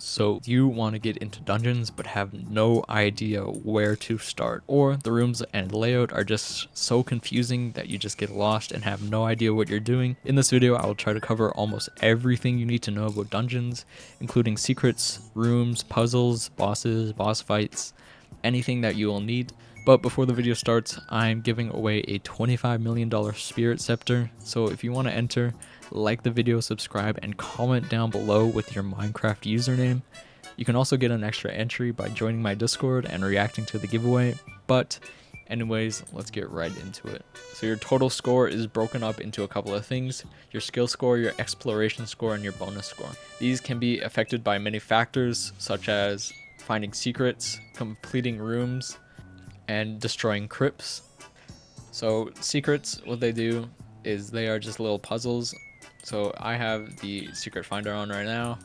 So you want to get into dungeons but have no idea where to start, or the rooms and layout are just so confusing that you just get lost and have no idea what you're doing. In this video I will try to cover almost everything you need to know about dungeons, including secrets, rooms, puzzles, bosses, boss fights, anything that you will need. But before the video starts, I'm giving away a $25 million Spirit Scepter, so if you want to enter, like the video, subscribe, and comment down below with your Minecraft username. You can also get an extra entry by joining my Discord and reacting to the giveaway, but anyways, let's get right into it. So your total score is broken up into a couple of things: your skill score, your exploration score, and your bonus score. These can be affected by many factors, such as finding secrets, completing rooms, and destroying crypts. So secrets, what they do is they are just little puzzles. So I have the secret finder on right now.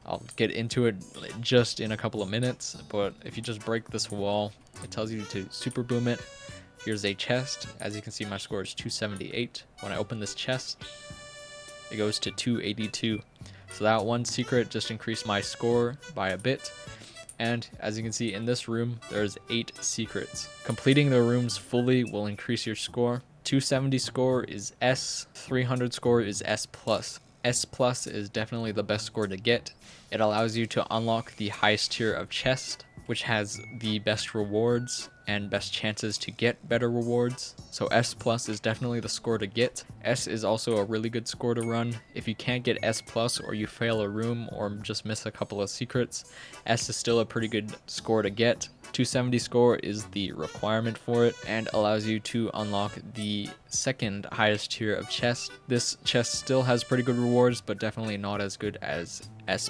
I'll get into it just in a couple of minutes, but if you just break this wall, it tells you to super boom it. Here's a chest. As you can see, my score is 278. When I open this chest, it goes to 282. So that one secret just increased my score by a bit. And as you can see in this room, there's 8 secrets. Completing the rooms fully will increase your score. 270 score is S, 300 score is S+. S+ is definitely the best score to get. It allows you to unlock the highest tier of chest, which has the best rewards and best chances to get better rewards. So S+ is definitely the score to get. S is also a really good score to run. If you can't get S+ or you fail a room or just miss a couple of secrets, S is still a pretty good score to get. 270 score is the requirement for it and allows you to unlock the second highest tier of chest. This chest still has pretty good rewards, but definitely not as good as S+.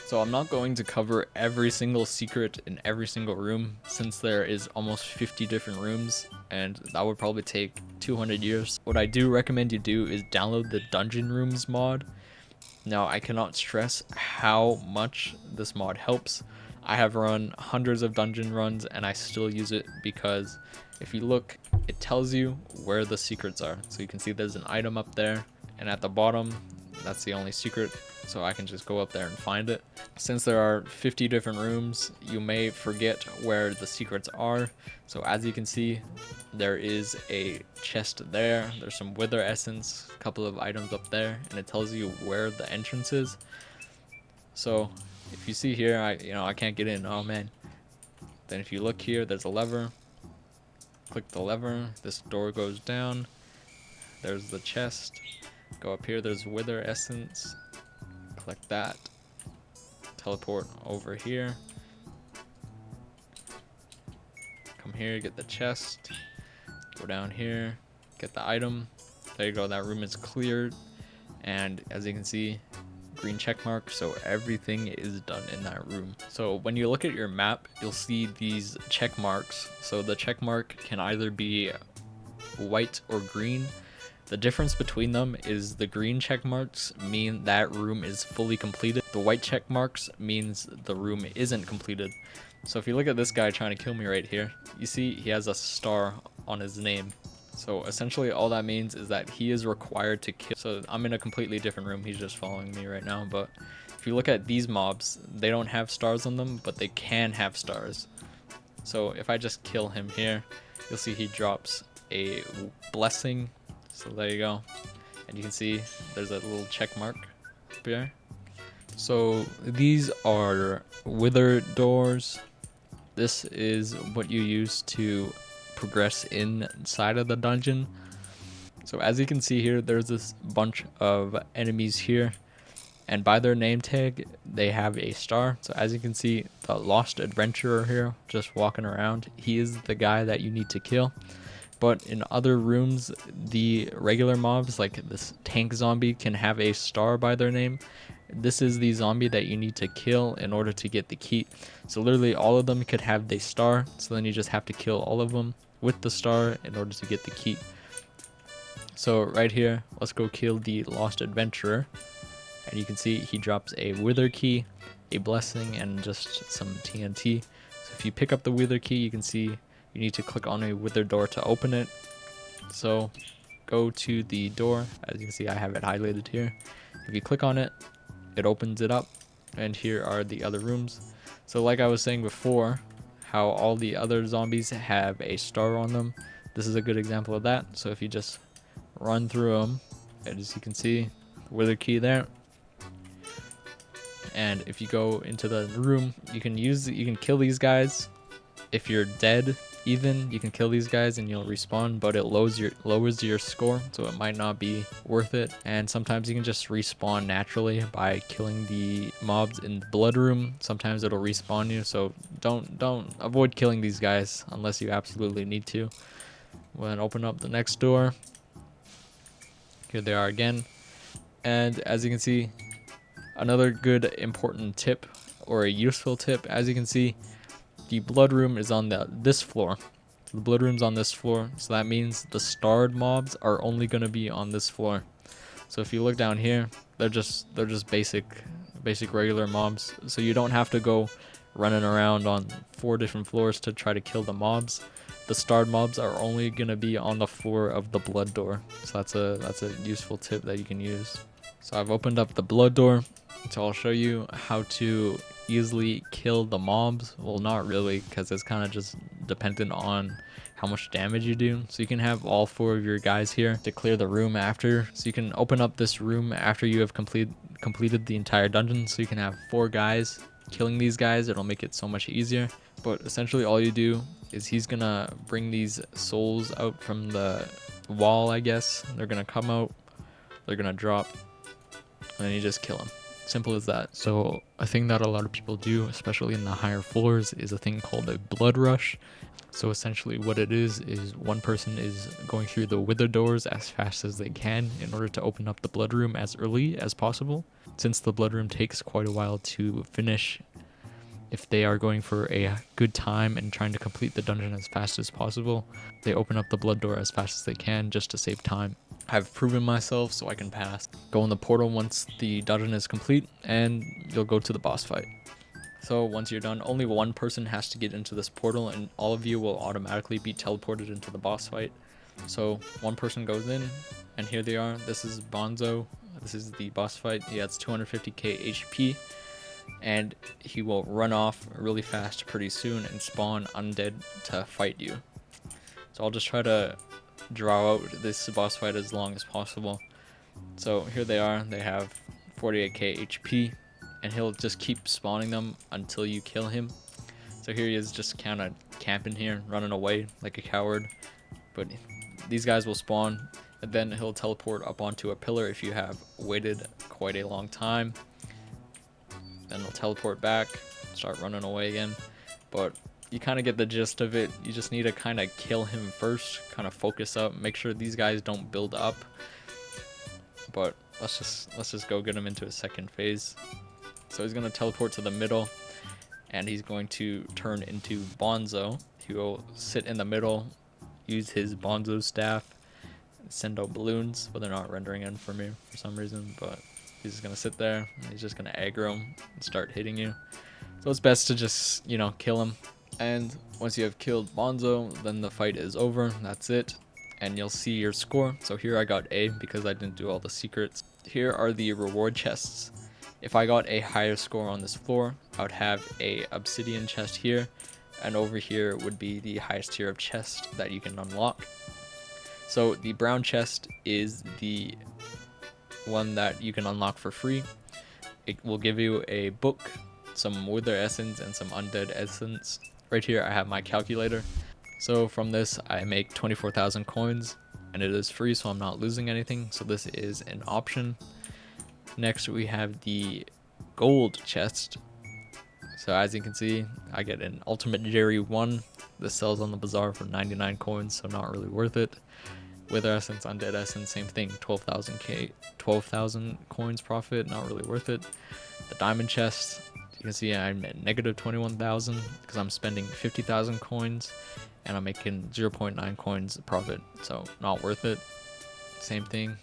So I'm not going to cover every single secret in every single room, since there is almost 50 different rooms and that would probably take 200 years. What I do recommend you do is download the Dungeon Rooms mod. Now I cannot stress how much this mod helps. I have run hundreds of dungeon runs and I still use it because if you look, it tells you where the secrets are. So you can see there's an item up there, and at the bottom, that's the only secret. So I can just go up there and find it. Since there are 50 different rooms, you may forget where the secrets are. So as you can see, there is a chest there. There's some wither essence, a couple of items up there, and it tells you where the entrance is. So if you see here, I can't get in. Oh man. Then if you look here, there's a lever. Click the lever. This door goes down. There's the chest. Go up here. There's wither essence. Click that. Teleport over here. Come here, get the chest. Go down here, get the item. There you go. That room is cleared. And as you can see, green check mark, so everything is done in that room. So when you look at your map, you'll see these check marks. So the check mark can either be white or green. The difference between them is the green check marks mean that room is fully completed. The white check marks means the room isn't completed. So if you look at this guy trying to kill me right here, you see he has a star on his name. So essentially all that means is that he is required to kill. So I'm in a completely different room. He's just following me right now. But if you look at these mobs, they don't have stars on them, but they can have stars. So if I just kill him here, you'll see he drops a blessing. So there you go. And you can see there's a little check mark up here. So these are wither doors. This is what you use to progress inside of the dungeon. So as you can see here, there's this bunch of enemies here, and by their name tag they have a star. So as you can see, the lost adventurer here just walking around, he is the guy that you need to kill. But in other rooms, the regular mobs like this tank zombie can have a star by their name. This is the zombie that you need to kill in order to get the key. So literally all of them could have the star, so then you just have to kill all of them with the star in order to get the key. So right here, let's go kill the lost adventurer, and you can see he drops a wither key, a blessing, and just some TNT. So if you pick up the wither key, you can see you need to click on a wither door to open it. So go to the door. As you can see, I have it highlighted here. If you click on it, it opens it up, and here are the other rooms. So like I was saying before, how all the other zombies have a star on them, this is a good example of that. So if you just run through them, as you can see, wither key there, and if you go into the room, you can kill these guys. If you're dead, even, you can kill these guys and you'll respawn, but it lowers your score, so it might not be worth it. And sometimes you can just respawn naturally by killing the mobs in the blood room. Sometimes it'll respawn you, so don't avoid killing these guys unless you absolutely need to. We'll then open up the next door. Here they are again, and as you can see, another good important tip, or a useful tip, as you can see, the blood room is on this floor. So the blood room's on this floor, so that means the starred mobs are only going to be on this floor. So if you look down here, they're just basic regular mobs. So you don't have to go running around on 4 different floors to try to kill the mobs. The starred mobs are only going to be on the floor of the blood door. So that's a useful tip that you can use. So I've opened up the blood door, so I'll show you how to easily kill the mobs. Well, not really, because it's kind of just dependent on how much damage you do. So you can have all 4 of your guys here to clear the room after. So you can open up this room after you have completed the entire dungeon. So you can have 4 guys killing these guys. It'll make it so much easier. But essentially all you do is he's gonna bring these souls out from the wall, I guess. They're gonna come out, they're gonna drop, and then you just kill them. Simple as that. So a thing that a lot of people do, especially in the higher floors, is a thing called a blood rush. So essentially what it is one person is going through the wither doors as fast as they can in order to open up the blood room as early as possible. Since the blood room takes quite a while to finish, if they are going for a good time and trying to complete the dungeon as fast as possible, they open up the blood door as fast as they can just to save time. I've proven myself, so I can pass. Go in the portal once the dungeon is complete, and you'll go to the boss fight. So once you're done, only one person has to get into this portal, and all of you will automatically be teleported into the boss fight. So one person goes in, and here they are. This is Bonzo. This is the boss fight. He has 250k HP, and he will run off really fast pretty soon and spawn undead to fight you. So I'll just try to draw out this boss fight as long as possible. So here they are. They have 48k HP, and he'll just keep spawning them until you kill him. So here he is, just kind of camping here, running away like a coward. But these guys will spawn, and then he'll teleport up onto a pillar if you have waited quite a long time. Then he'll teleport back, start running away again. But you kind of get the gist of it. You just need to kind of kill him first, kind of focus up, make sure these guys don't build up. But let's just go get him into a second phase. So he's going to teleport to the middle, and he's going to turn into Bonzo. He will sit in the middle, use his Bonzo staff, send out balloons, but they're not rendering in for me for some reason. But he's just going to sit there, and he's just going to aggro him and start hitting you. So it's best to just, kill him. And once you have killed Bonzo, then the fight is over. That's it. And you'll see your score. So here I got A because I didn't do all the secrets. Here are the reward chests. If I got a higher score on this floor, I would have a obsidian chest here, and over here would be the highest tier of chest that you can unlock. So the brown chest is the one that you can unlock for free. It will give you a book, some wither essence, and some undead essence. Right here I have my calculator. So from this I make 24,000 coins, and it is free, so I'm not losing anything. So this is an option. Next we have the gold chest. So as you can see, I get an ultimate Jerry 1. This sells on the bazaar for 99 coins, so not really worth it. Wither essence, undead essence, same thing, 12,000 coins profit, not really worth it. The diamond chest, you can see I'm at negative 21,000 because I'm spending 50,000 coins and I'm making 0.9 coins profit, so not worth it. Same thing.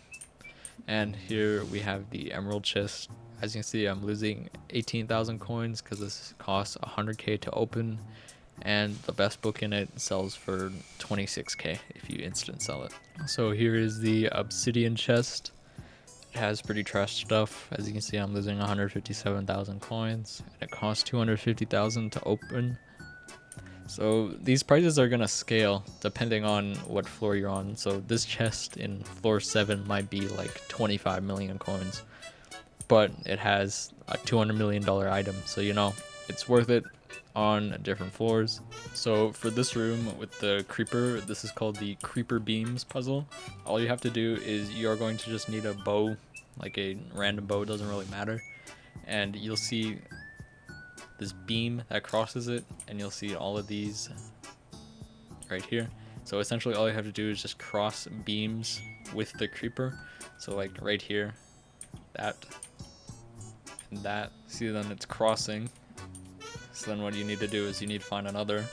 And here we have the emerald chest. As you can see, I'm losing 18,000 coins because this costs 100k to open, and the best book in it sells for 26k if you instant sell it. So here is the obsidian chest. It has pretty trash stuff. As you can see, I'm losing 157,000 coins, and it costs 250,000 to open. So these prices are gonna scale depending on what floor you're on. So this chest in floor 7 might be like 25 million coins, but it has a $200 million item, so you know it's worth it on different floors. So for this room with the creeper, this is called the creeper beams puzzle. All you have to do is you're going to just need a bow, like a random bow, doesn't really matter, and you'll see this beam that crosses it, and you'll see all of these right here. So essentially all you have to do is just cross beams with the creeper. So like right here, that and that. See, then it's crossing. So then what you need to do is you need to find another.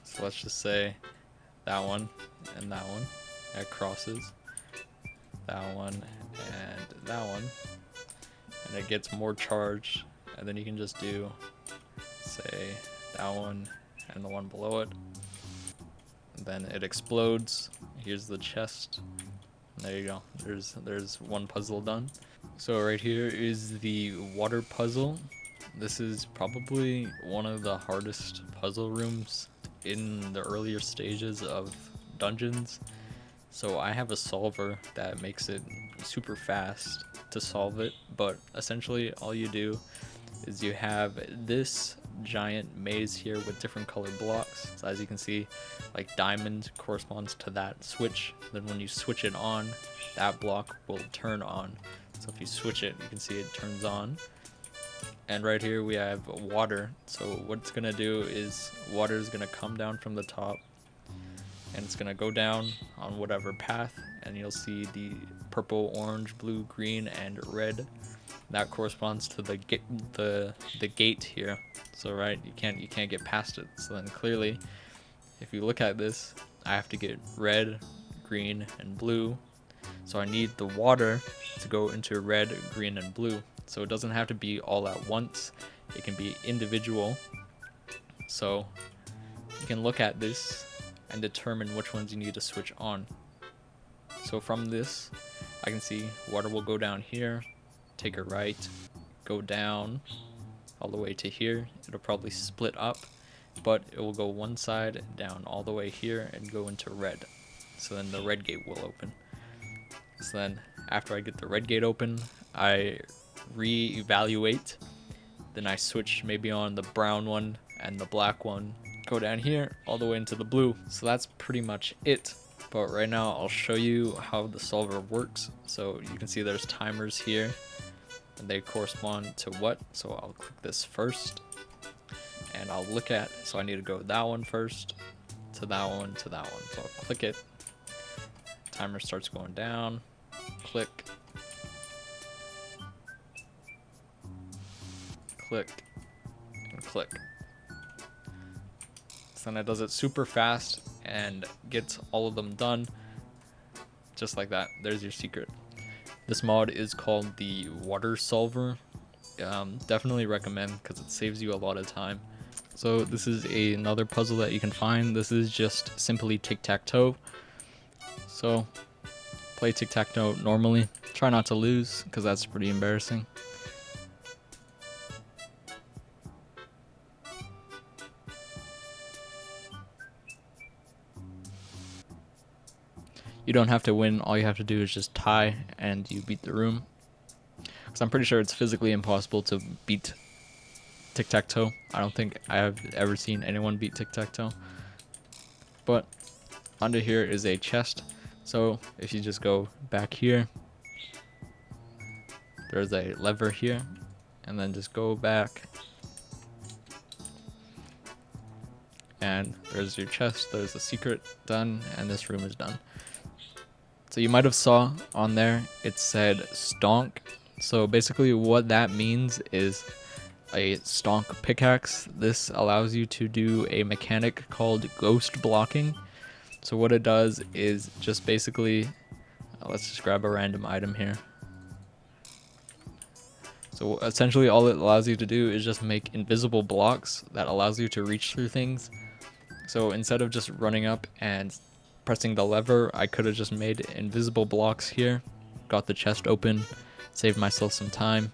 So let's just say that one and that one. That crosses. That one and that one. And it gets more charged. And then you can just do, say, that one and the one below it. And then it explodes. Here's the chest. And there you go. There's one puzzle done. So right here is the water puzzle. This is probably one of the hardest puzzle rooms in the earlier stages of dungeons. So I have a solver that makes it super fast to solve it, but essentially all you do is you have this giant maze here with different colored blocks. So as you can see, like diamond corresponds to that switch. Then when you switch it on, that block will turn on. So if you switch it, you can see it turns on. And right here we have water. So what it's gonna do is water is gonna come down from the top, and it's gonna go down on whatever path, and you'll see the purple, orange, blue, green, and red. That corresponds to the gate here. So right, you can't get past it. So then clearly, if you look at this, I have to get red, green, and blue. So I need the water to go into red, green, and blue. So it doesn't have to be all at once. It can be individual. So you can look at this and determine which ones you need to switch on. So from this, I can see water will go down here, take a right, go down all the way to here. It'll probably split up, but it will go one side down all the way here and go into red. So then the red gate will open. So then after I get the red gate open, I re-evaluate. Then I switch maybe on the brown one and the black one. Go down here all the way into the blue. So that's pretty much it. But right now I'll show you how the solver works. So you can see there's timers here, and they correspond to what. So I'll click this first, and I'll look at, so I need to go that one first, to that one, to that one. So I'll click it. Timer starts going down. Click. Click. And click. So then it does it super fast and gets all of them done. Just like that. There's your secret. This mod is called the water solver. Definitely recommend, because it saves you a lot of time. So this is another puzzle that you can find. This is just simply tic-tac-toe. So play tic-tac-toe normally. Try not to lose, because that's pretty embarrassing. You don't have to win. All you have to do is just tie, and you beat the room. Because I'm pretty sure it's physically impossible to beat tic-tac-toe. I don't think I have ever seen anyone beat tic-tac-toe. But under here is a chest. So if you just go back here, there's a lever here, and then just go back, and there's your chest, there's the secret done, and this room is done. So you might have saw on there it said stonk. So basically what that means is a stonk pickaxe. This allows you to do a mechanic called ghost blocking. So what it does is just basically, let's just grab a random item here. So essentially all it allows you to do is just make invisible blocks that allows you to reach through things. So instead of just running up and pressing the lever, I could have just made invisible blocks here, got the chest open, Saved myself some time.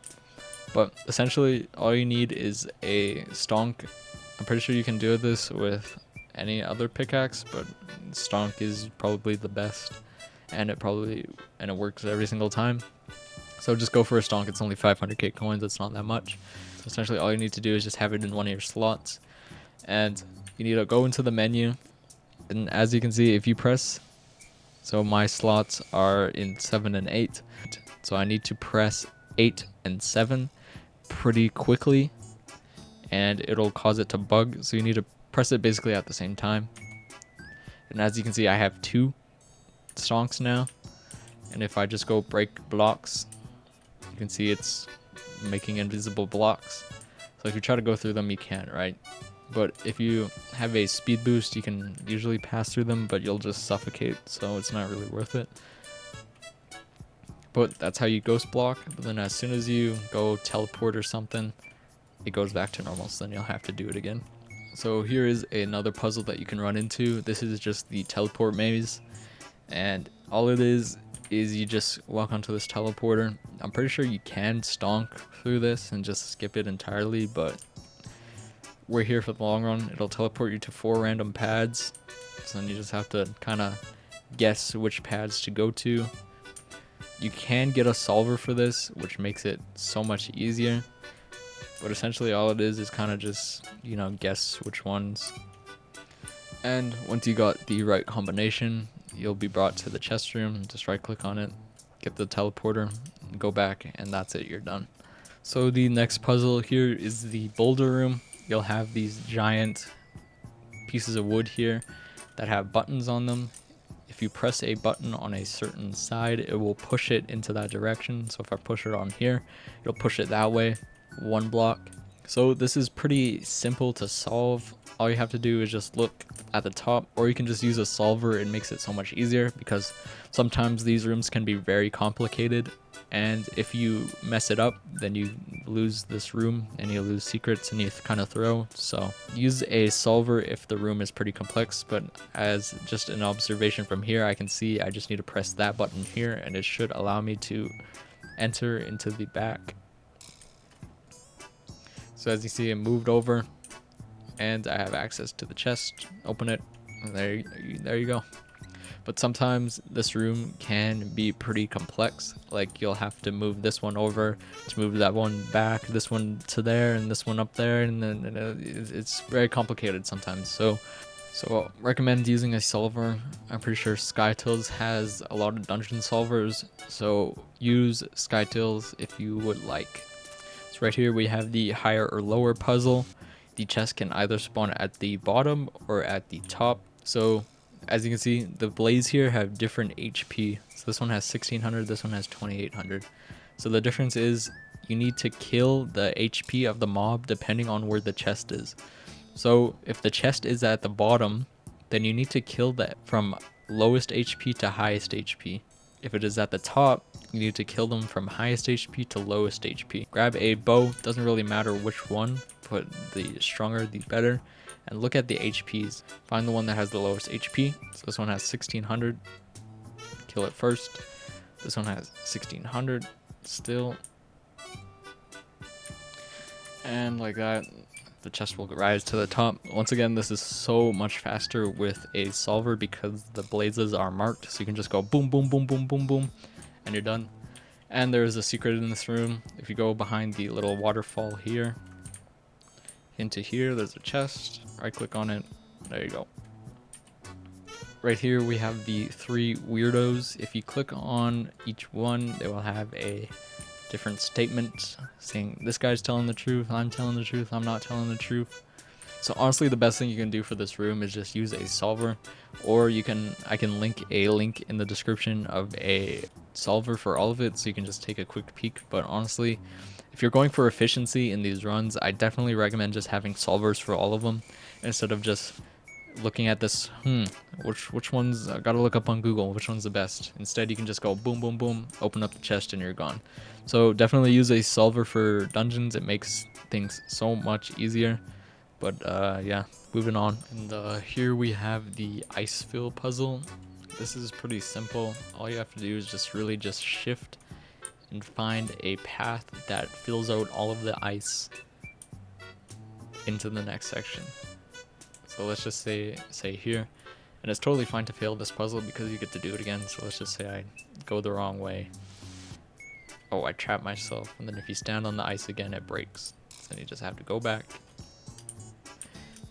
But essentially, all you need is a stonk. I'm pretty sure you can do this with any other pickaxe, but stonk is probably the best, and it works every single time. So just go for a stonk. It's only 500k coins. It's not that much. So essentially, all you need to do is just have it in one of your slots, and you need to go into the menu. And as you can see, if you press, so my slots are in 7 and 8, so I need to press 8 and 7 pretty quickly, and it'll cause it to bug, so you need to press it basically at the same time. And as you can see, I have 2 stonks now, and if I just go break blocks, you can see it's making invisible blocks. So if you try to go through them, you can't, right? But if you have a speed boost, you can usually pass through them, but you'll just suffocate, so it's not really worth it. But that's how you ghost block. But then as soon as you go teleport or something, it goes back to normal, so then you'll have to do it again. So here is another puzzle that you can run into. This is just the teleport maze, and all it is you just walk onto this teleporter. I'm pretty sure you can stonk through this and just skip it entirely, but we're here for the long run. It'll teleport you to 4 random pads, so then you just have to kind of guess which pads to go to. You can get a solver for this, which makes it so much easier, but essentially all it is kind of just, you know, guess which ones. And once you got the right combination, you'll be brought to the chest room. Just right click on it, get the teleporter, go back, and that's it, you're done. So the next puzzle here is the boulder room. You'll have these giant pieces of wood here that have buttons on them. If you press a button on a certain side, it will push it into that direction. So if I push it on here, it'll push it that way, 1 block. So this is pretty simple to solve. All you have to do is just look at the top, or you can just use a solver. It makes it so much easier because sometimes these rooms can be very complicated, and if you mess it up, then you lose this room and you lose secrets and you kind of throw. So use a solver if the room is pretty complex, but as just an observation from here, I can see I just need to press that button here and it should allow me to enter into the back. So as you see, it moved over and I have access to the chest. Open it, and there you go. But sometimes this room can be pretty complex. Like you'll have to move this one over to move that one back, this one to there, and this one up there, and then it's very complicated sometimes. So recommend using a solver. I'm pretty sure SkyTills has a lot of dungeon solvers, so use SkyTills if you would like. So right here we have the higher or lower puzzle. The chest can either spawn at the bottom or at the top. So as you can see, the blades here have different HP. So this one has 1600, this one has 2800. So the difference is you need to kill the HP of the mob depending on where the chest is. So if the chest is at the bottom, then you need to kill that from lowest HP to highest HP. If it is at the top, you need to kill them from highest HP to lowest HP. Grab a bow, doesn't really matter which one, but the stronger the better. And look at the HPs. Find the one that has the lowest HP. So this one has 1600. Kill it first. This one has 1600 still. And like that, the chest will rise to the top. Once again, this is so much faster with a solver because the blazes are marked. So you can just go boom, boom, boom, boom, boom, boom, and you're done. And there is a secret in this room. If you go behind the little waterfall here, into here, there's a chest. Right click on it. There you go. Right here we have the 3 weirdos. If you click on each one, they will have a different statement saying this guy's telling the truth, I'm telling the truth, I'm not telling the truth. So honestly, the best thing you can do for this room is just use a solver, or I can link a link in the description of a solver for all of it, so you can just take a quick peek. But honestly, if you're going for efficiency in these runs, I definitely recommend just having solvers for all of them instead of just looking at this, which one's, I gotta look up on Google, which one's the best. Instead, you can just go boom, boom, boom, open up the chest, and you're gone. So definitely use a solver for dungeons. It makes things so much easier. But yeah, moving on. And here we have the ice fill puzzle. This is pretty simple. All you have to do is just shift and find a path that fills out all of the ice into the next section. So let's just say here, and it's totally fine to fail this puzzle because you get to do it again. So let's just say I go the wrong way. Oh, I trap myself, and then if you stand on the ice again, it breaks. So then you just have to go back.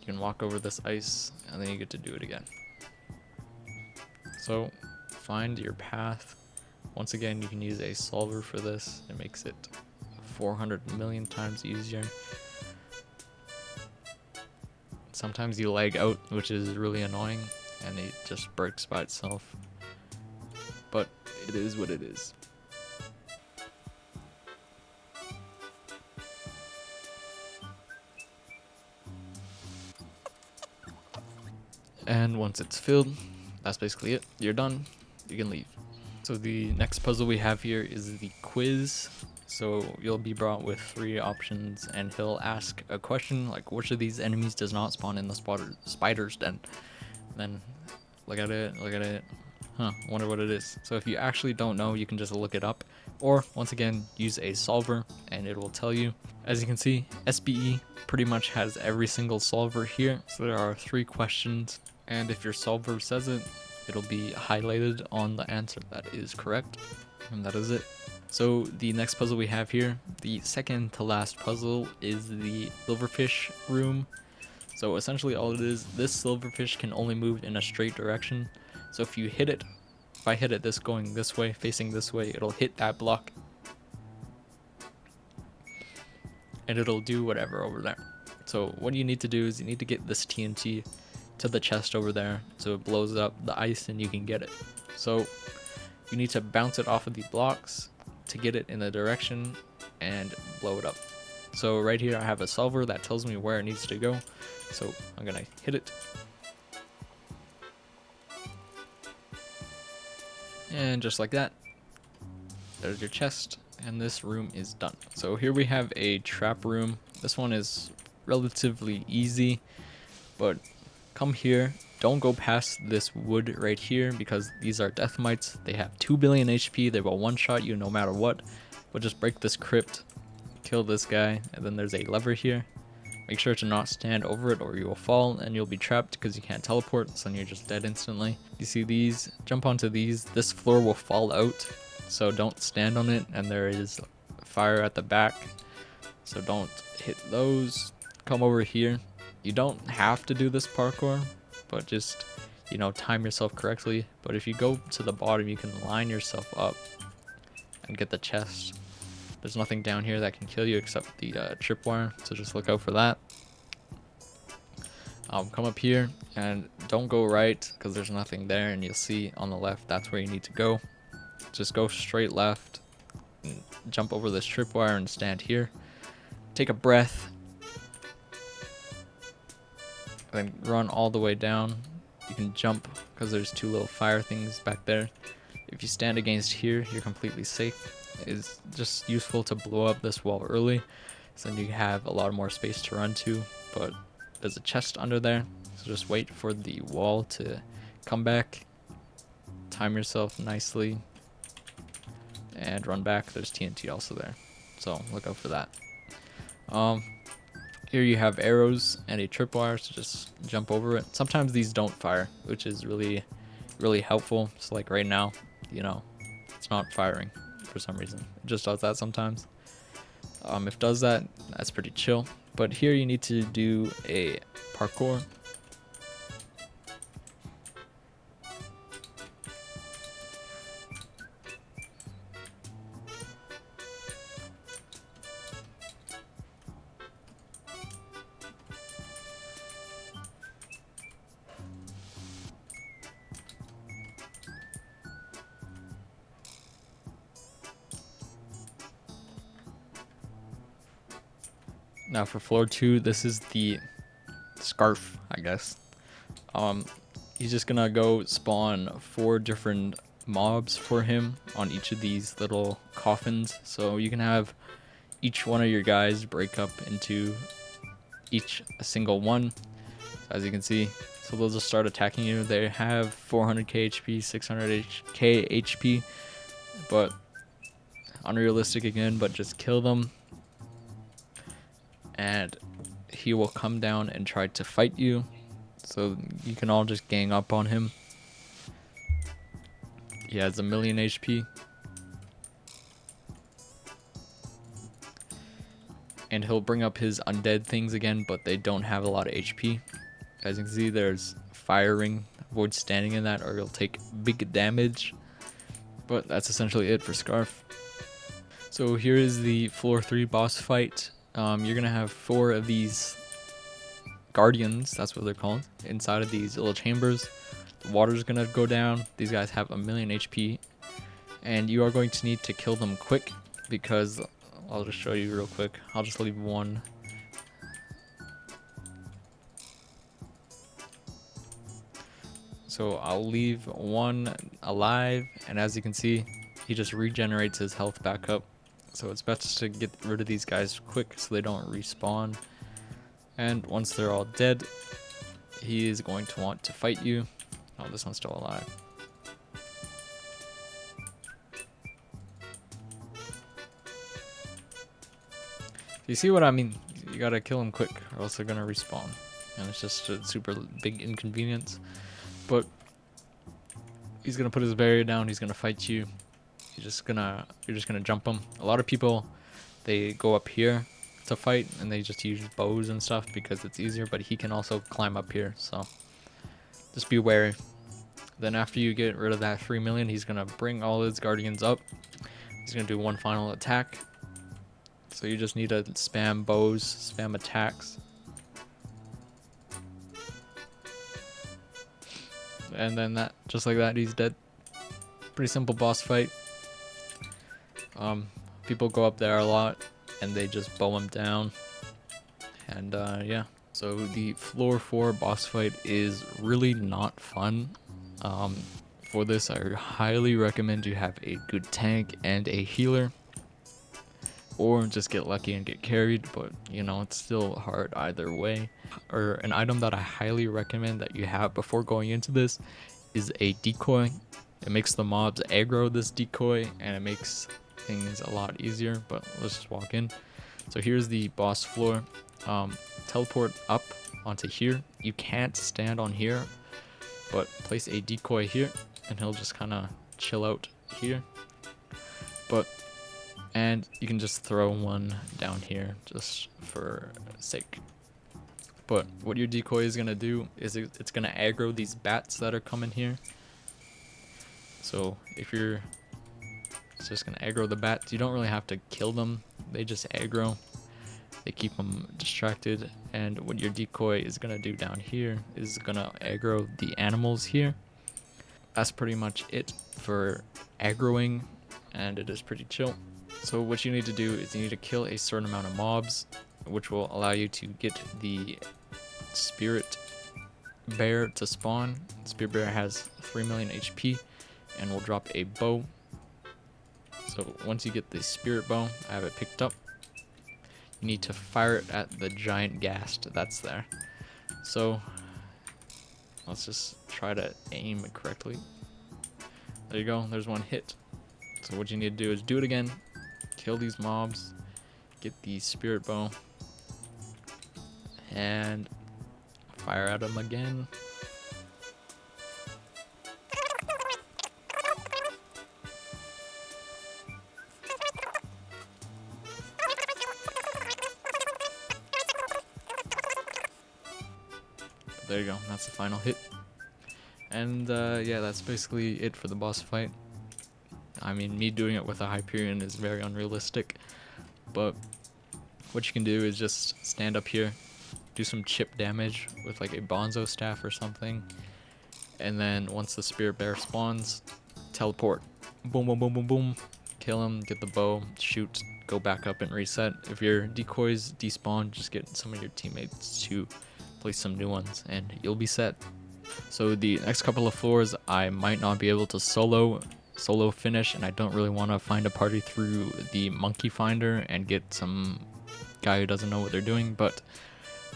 You can walk over this ice, and then you get to do it again. So find your path. Once again, you can use a solver for this. It makes it 400 million times easier. Sometimes you lag out, which is really annoying, and it just breaks by itself. But it is what it is. And once it's filled, that's basically it. You're done. You can leave. So the next puzzle we have here is the quiz. So you'll be brought with 3 options, and he'll ask a question like, which of these enemies does not spawn in the spider's den? And then look at it. Wonder what it is. So if you actually don't know, you can just look it up, or once again use a solver and it will tell you. As you can see, SBE pretty much has every single solver here. So there are 3 questions, and if your solver says it, it'll be highlighted on the answer that is correct, and that is it. So the next puzzle we have here, the second to last puzzle, is the silverfish room. So essentially all it is, this silverfish can only move in a straight direction. So if you hit it, if I hit it this going this way, facing this way, it'll hit that block and it'll do whatever over there. So what you need to do is you need to get this TNT to the chest over there so it blows up the ice and you can get it. So you need to bounce it off of the blocks to get it in the direction and blow it up. So right here I have a solver that tells me where it needs to go. So I'm gonna hit it. And just like that, there's your chest, and this room is done. So here we have a trap room. This one is relatively easy, but come here, don't go past this wood right here because these are death mites. They have 2 billion HP, they will one-shot you no matter what. But just break this crypt, kill this guy, and then there's a lever here. Make sure to not stand over it or you will fall and you'll be trapped because you can't teleport, so then you're just dead instantly. You see these? Jump onto these. This floor will fall out, so don't stand on it, and there is fire at the back, so don't hit those. Come over here. You don't have to do this parkour, but just, you know, time yourself correctly. But if you go to the bottom, you can line yourself up and get the chest. There's nothing down here that can kill you except the tripwire, so just look out for that. Come up here and don't go right because there's nothing there, and you'll see on the left that's where you need to go. Just go straight left and jump over this tripwire and stand here. Take a breath, then run all the way down. You can jump because there's 2 little fire things back there. If you stand against here, you're completely safe. It's just useful to blow up this wall early, so then you have a lot more space to run to. But there's a chest under there, so just wait for the wall to come back. Time yourself nicely and run back. There's TNT also there, so look out for that. Here you have arrows and a tripwire, so just jump over it. Sometimes these don't fire, which is really helpful. So like right now, you know, it's not firing for some reason. It just does that sometimes. If it does that, that's pretty chill. But here you need to do a parkour. Now for floor 2, this is the scarf, I guess. He's just gonna go spawn 4 different mobs for him on each of these little coffins. So you can have each one of your guys break up into a single one, as you can see. So they'll just start attacking you. They have 400k HP, 600k HP, but unrealistic again, but just kill them. And he will come down and try to fight you. So you can all just gang up on him. He has 1,000,000 HP. And he'll bring up his undead things again, but they don't have a lot of HP. As you can see, there's fire ring. Avoid standing in that or you'll take big damage. But that's essentially it for Scarf. So here is the floor 3 boss fight. You're gonna have 4 of these guardians, that's what they're called, inside of these little chambers. The water's gonna go down. These guys have 1,000,000 HP. And you are going to need to kill them quick because I'll just show you real quick. I'll just leave one. So I'll leave one alive, and as you can see, he just regenerates his health back up. So it's best to get rid of these guys quick so they don't respawn. And once they're all dead, he is going to want to fight you. Oh, this one's still alive. You see what I mean? You gotta kill him quick or else they're gonna respawn. And it's just a super big inconvenience. But he's gonna put his barrier down, he's gonna fight you. You're just gonna jump him. A lot of people, they go up here to fight and they just use bows and stuff because it's easier, but he can also climb up here, so just be wary. Then after you get rid of that 3,000,000, he's gonna bring all his guardians up. He's gonna do one final attack. So you just need to spam bows, spam attacks. And then that, just like that, he's dead. Pretty simple boss fight. People go up there a lot and they just bow him down. And yeah. So the floor 4 boss fight is really not fun. For this, I highly recommend you have a good tank and a healer. Or just get lucky and get carried, but you know, it's still hard either way. Or an item that I highly recommend that you have before going into this is a decoy. It makes the mobs aggro this decoy and it makes things a lot easier, but let's just walk in. So here's the boss floor. Teleport up onto here. You can't stand on here, but place a decoy here and he'll just kind of chill out here. And you can just throw one down here just for sake. But what your decoy is going to do is it's going to aggro these bats that are coming here. So if you're, it's just going to aggro the bats. You don't really have to kill them. They just aggro. They keep them distracted. And what your decoy is going to do down here is going to aggro the animals here. That's pretty much it for aggroing, and it is pretty chill. So what you need to do is you need to kill a certain amount of mobs, which will allow you to get the spirit bear to spawn. Spirit bear has 3,000,000 HP and will drop a bow. So once you get the spirit bow, I have it picked up, you need to fire it at the giant ghast that's there. So let's just try to aim it correctly. There you go, there's one hit. So what you need to do is do it again. Kill these mobs, get the spirit bow, and fire at them again. There you go, that's the final hit. And yeah, that's basically it for the boss fight. I mean, me doing it with a Hyperion is very unrealistic, but what you can do is just stand up here, do some chip damage with like a Bonzo staff or something, and then once the spirit bear spawns, teleport, boom, boom, boom, boom, boom, kill him, get the bow, shoot, go back up and reset. If your decoys despawn, just get some of your teammates to place some new ones and you'll be set. So the next couple of floors I might not be able to solo finish, and I don't really want to find a party through the monkey finder and get some guy who doesn't know what they're doing, but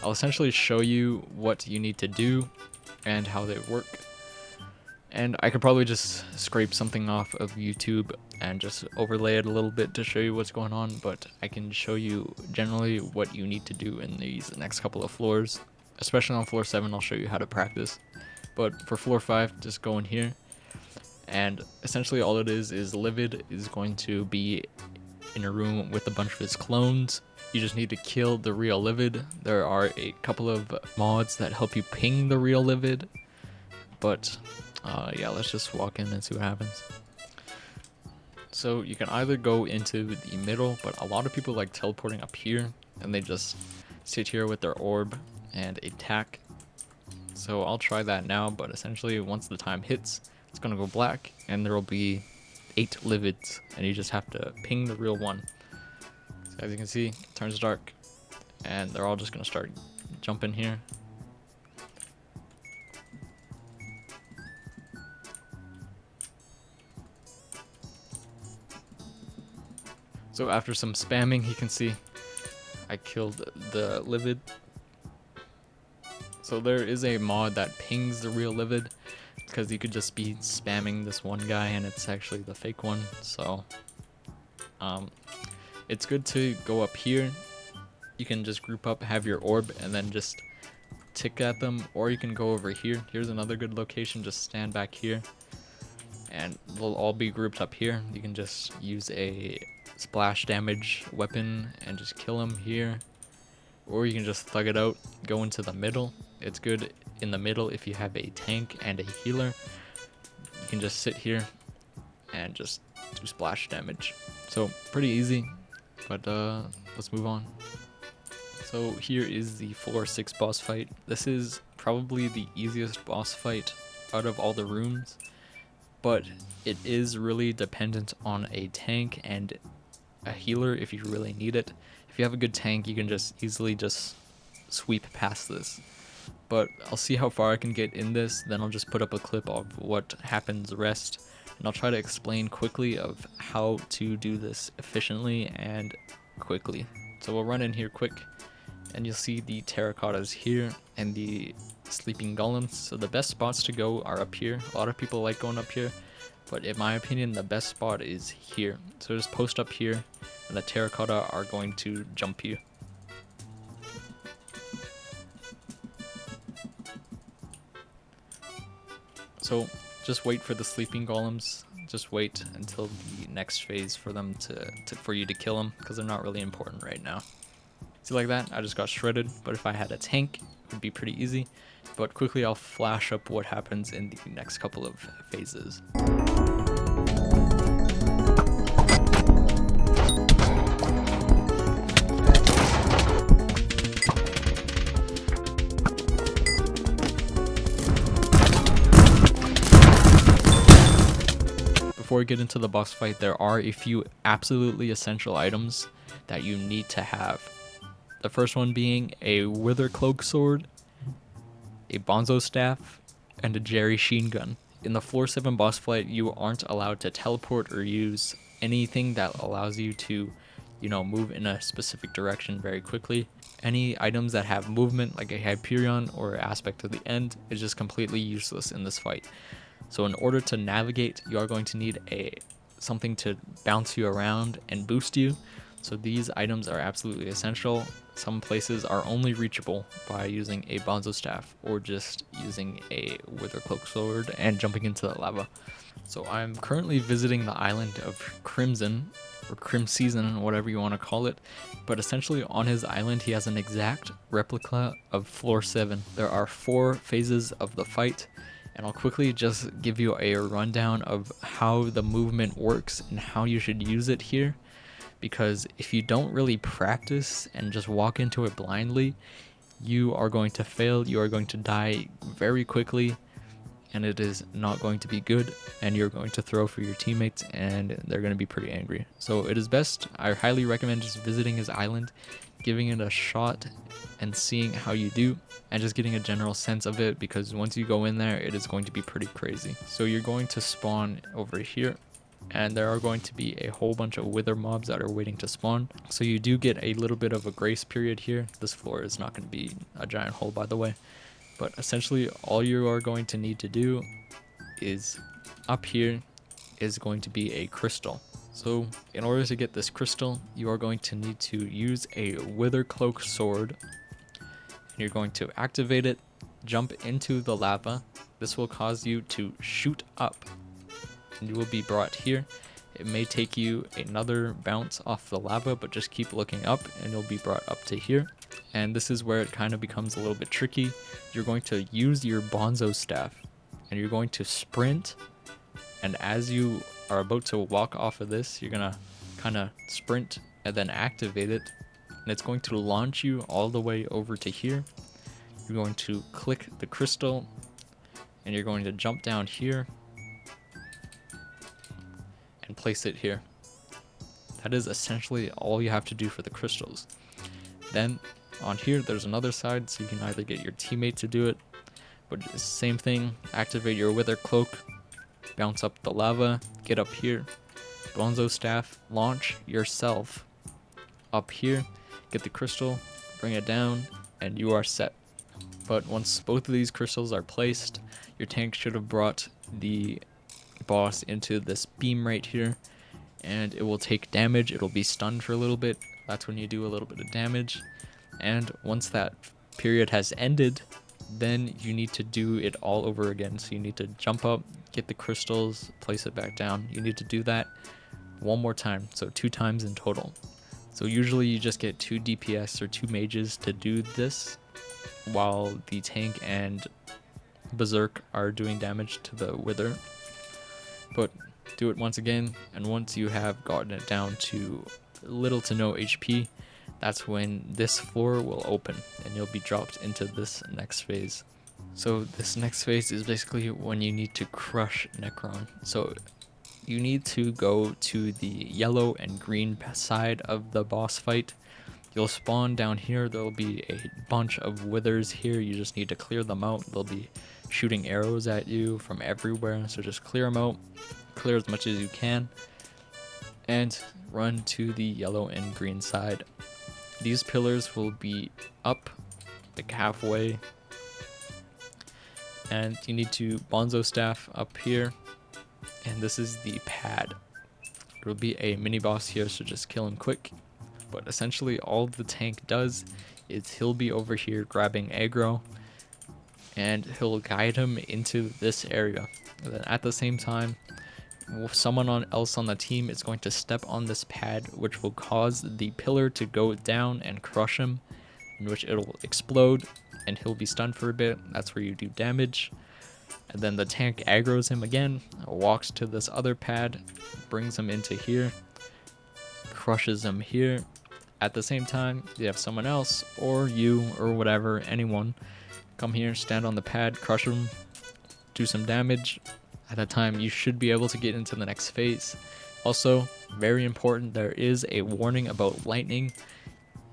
I'll essentially show you what you need to do and how they work. And I could probably just scrape something off of YouTube and just overlay it a little bit to show you what's going on, but I can show you generally what you need to do in these next couple of floors. Especially on floor 7, I'll show you how to practice. But for floor 5, just go in here, and essentially all it is Livid is going to be in a room with a bunch of his clones. You just need to kill the real Livid. There are a couple of mods that help you ping the real Livid, but yeah, let's just walk in and see what happens. So you can either go into the middle, but a lot of people like teleporting up here, and they just sit here with their orb and attack. So I'll try that now, but essentially once the time hits, it's gonna go black, and there will be 8 Livids, and you just have to ping the real one. So as you can see, it turns dark, and they're all just gonna start jumping here. So after some spamming, you can see I killed the Livid. So there is a mod that pings the real Livid, because you could just be spamming this one guy and it's actually the fake one. So it's good to go up here. You can just group up, have your orb, and then just tick at them, or you can go over here. Here's another good location, just stand back here and they'll all be grouped up here. You can just use a splash damage weapon and just kill them here, or you can just thug it out, go into the middle. It's good in the middle if you have a tank and a healer. You can just sit here and just do splash damage. So pretty easy, but let's move on. So here is the floor 6 boss fight. This is probably the easiest boss fight out of all the rooms, but it is really dependent on a tank and a healer if you really need it. If you have a good tank, you can just easily just sweep past this. But I'll see how far I can get in this, then I'll just put up a clip of what happens rest, and I'll try to explain quickly of how to do this efficiently and quickly. So we'll run in here quick, and you'll see the terracottas here and the sleeping golems. So the best spots to go are up here. A lot of people like going up here, but in my opinion the best spot is here. So just post up here and the terracotta are going to jump you. So just wait for the sleeping golems. Just wait until the next phase for them for you to kill them, because they're not really important right now. See, like that, I just got shredded, but if I had a tank, it would be pretty easy. But quickly I'll flash up what happens in the next couple of phases. Before we get into the boss fight, there are a few absolutely essential items that you need to have. The first one being a Wither Cloak Sword, a Bonzo Staff, and a Jerry Sheen Gun. In the floor 7 boss fight, you aren't allowed to teleport or use anything that allows you to, move in a specific direction very quickly. Any items that have movement, like a Hyperion or Aspect of the End, is just completely useless in this fight. So in order to navigate, you are going to need something to bounce you around and boost you. So these items are absolutely essential. Some places are only reachable by using a Bonzo Staff or just using a Wither Cloak Sword and jumping into the lava. So I'm currently visiting the island of Crimson, or Crimseason, whatever you want to call it. But essentially on his island, he has an exact replica of floor 7. There are 4 phases of the fight, and I'll quickly just give you a rundown of how the movement works and how you should use it here. Because if you don't really practice and just walk into it blindly, you are going to fail, you are going to die very quickly, and it is not going to be good, and you're going to throw for your teammates and they're going to be pretty angry. So it is best, I highly recommend just visiting his island, giving it a shot and seeing how you do, and just getting a general sense of it, because once you go in there, it is going to be pretty crazy. So you're going to spawn over here, and there are going to be a whole bunch of wither mobs that are waiting to spawn. So you do get a little bit of a grace period here. This floor is not going to be a giant hole, by the way. But essentially all you are going to need to do is up here is going to be a crystal. So in order to get this crystal, you are going to need to use a Wither Cloak sword. You're going to activate it, jump into the lava. This will cause you to shoot up, and you will be brought here. It may take you another bounce off the lava, but just keep looking up and you'll be brought up to here. And this is where it kind of becomes a little bit tricky. You're going to use your Bonzo staff and you're going to sprint, and as you are about to walk off of this, you're gonna kind of sprint and then activate it, and it's going to launch you all the way over to here. You're going to click the crystal and you're going to jump down here and place it here. That is essentially all you have to do for the crystals. Then on here there's another side, so you can either get your teammate to do it, but it's the same thing. Activate your Wither Cloak, bounce up the lava, get up here, Bonzo staff, launch yourself up here, get the crystal, bring it down, and you are set. But once both of these crystals are placed, your tank should have brought the boss into this beam right here, and it will take damage. It'll be stunned for a little bit. That's when you do a little bit of damage, and once that period has ended, then you need to do it all over again. So you need to jump up, get the crystals, place it back down. You need to do that one more time, so 2 times in total. So usually you just get 2 DPS or 2 mages to do this, while the tank and Berserk are doing damage to the Wither. But do it once again, and once you have gotten it down to little to no HP, that's when this floor will open and you'll be dropped into this next phase. So this next phase is basically when you need to crush Necron. So you need to go to the yellow and green side of the boss fight. You'll spawn down here. There'll be a bunch of withers here. You just need to clear them out. They'll be shooting arrows at you from everywhere, so just clear them out. Clear as much as you can and run to the yellow and green side. These pillars will be up like halfway, and you need to Bonzo staff up here, and this is the pad. There will be a mini boss here, so just kill him quick. But essentially all the tank does is he'll be over here grabbing aggro, and he'll guide him into this area. And then at the same time, someone else on the team is going to step on this pad, which will cause the pillar to go down and crush him, in which it'll explode and he'll be stunned for a bit. That's where you do damage. And then the tank aggroes him again, walks to this other pad, brings him into here, crushes him here. At the same time, you have someone else, or you, or whatever, anyone, come here, stand on the pad, crush him, do some damage. At that time, you should be able to get into the next phase. Also, very important, there is a warning about lightning.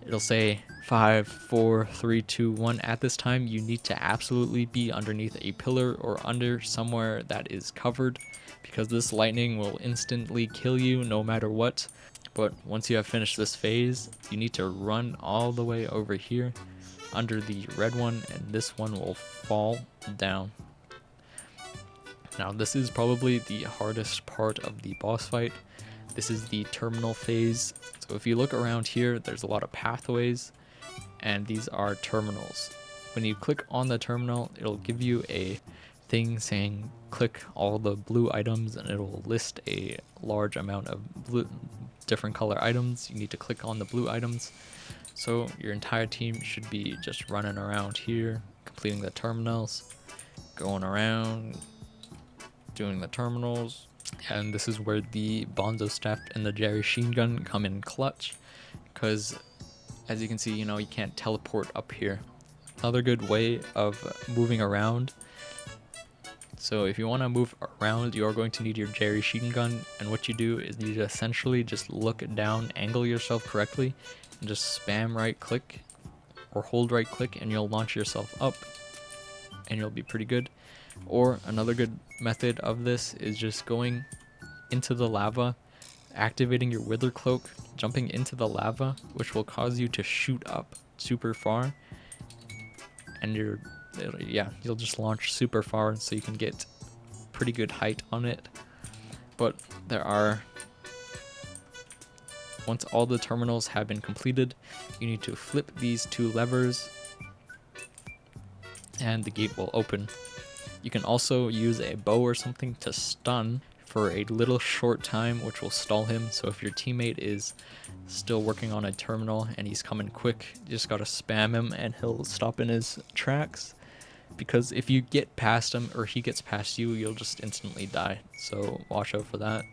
It'll say 5, 4, 3, 2, 1. At this time, you need to absolutely be underneath a pillar or under somewhere that is covered, because this lightning will instantly kill you no matter what. But once you have finished this phase, you need to run all the way over here under the red one, and this one will fall down. Now this is probably the hardest part of the boss fight. This is the terminal phase. So if you look around here, there's a lot of pathways, and these are terminals. When you click on the terminal, it'll give you a thing saying click all the blue items, and it'll list a large amount of different color items. You need to click on the blue items. So your entire team should be just running around here, completing the terminals, going around, doing the terminals. And this is where the Bonzo staff and the Jerry Sheen gun come in clutch, because as you can see, you can't teleport up here. Another good way of moving around, so if you want to move around, you are going to need your Jerry Sheen gun, and what you do is you essentially just look down, angle yourself correctly, and just spam right click or hold right click, and you'll launch yourself up and you'll be pretty good. Or another good method of this is just going into the lava, activating your Wither Cloak, jumping into the lava, which will cause you to shoot up super far, and you'll just launch super far, so you can get pretty good height on it. But once all the terminals have been completed, you need to flip these 2 levers and the gate will open. You can also use a bow or something to stun for a little short time, which will stall him. So if your teammate is still working on a terminal and he's coming quick, you just gotta spam him and he'll stop in his tracks. Because if you get past him or he gets past you, you'll just instantly die. So watch out for that.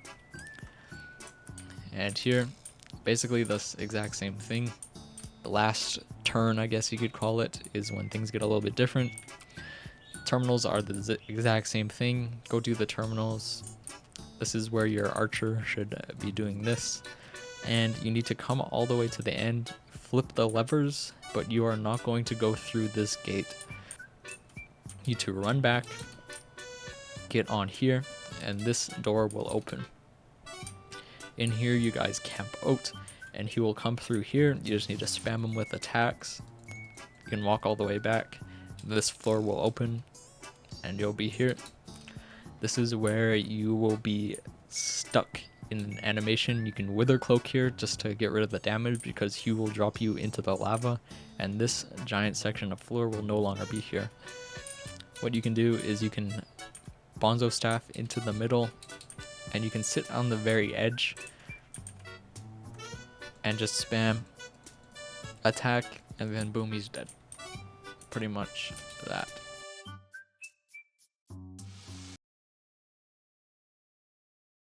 And here, basically this exact same thing. The last turn, I guess you could call it, is when things get a little bit different. Terminals are the exact same thing. Go do the terminals. This is where your archer should be doing this. And you need to come all the way to the end, flip the levers, but you are not going to go through this gate. You need to run back, get on here, and this door will open. In here you guys camp out, and he will come through here. You just need to spam him with attacks. You can walk all the way back. This floor will open, and you'll be here. This is where you will be stuck in an animation. You can wither cloak here just to get rid of the damage, because he will drop you into the lava, and this giant section of floor will no longer be here. What you can do is you can Bonzo staff into the middle, and you can sit on the very edge and just spam attack, and then boom, he's dead. Pretty much that.